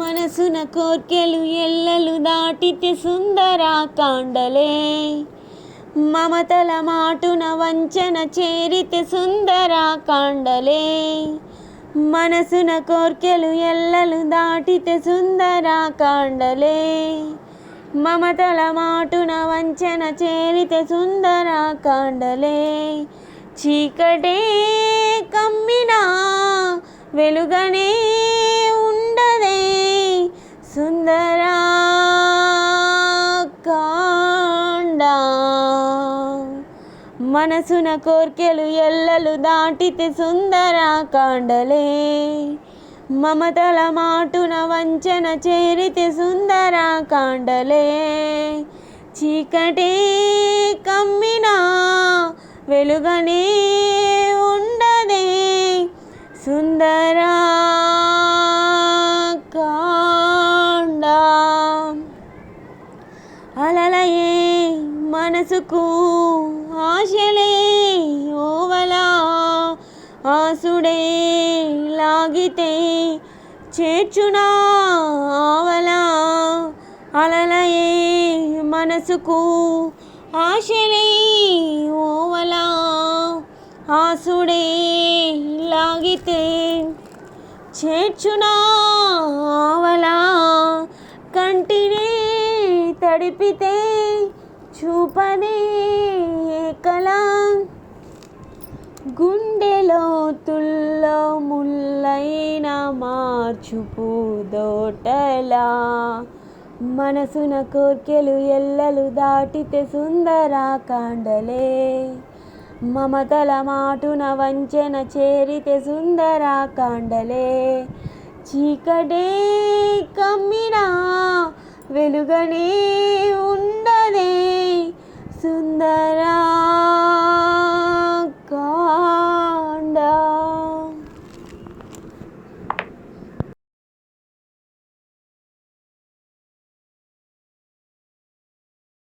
మనసున కోర్కెలు ఎల్లలు దాటితే సుందర కాండలే, మమతల మాటున వంచన చేరితే సుందర కాండలే. మనసున కోర్కెలు ఎల్లలు దాటితే సుందర కాండలే, మమతల మాటున వంచన చేరితే సుందర కాండలే. చీకటే కమ్మినా వెలుగనే ఉండదే సుందర కాండ. మనసున కోర్కెలు ఎల్లలు దాటితే సుందర కాండలే, మమతల మాటున వంచన చేరితే సుందర కాండలే. చీకటే కమ్మినా వెలుగనే ఉండదే సుందర కాండ. అలలయే మనసుకు ఆశలే ఓవలా, ఆసుడే లాగితే చేర్చునా ఆవలా. అలలయే మనసుకు ఆశలే ఓవలా, ఆసుడే లాగితే చేర్చునా ఆవలా. కంటినే తడిపితే చూపదే కళ, గుండెలో తుల్లో ముల్లైన మార్చుపూదోటలా. మనసున కోర్కెలు ఎల్లలు దాటితే సుందర కాండలే, మమతల మాటున వంచన చేరితే సుందర కాండలే. చీకటే కమ్మినా వెలుగనే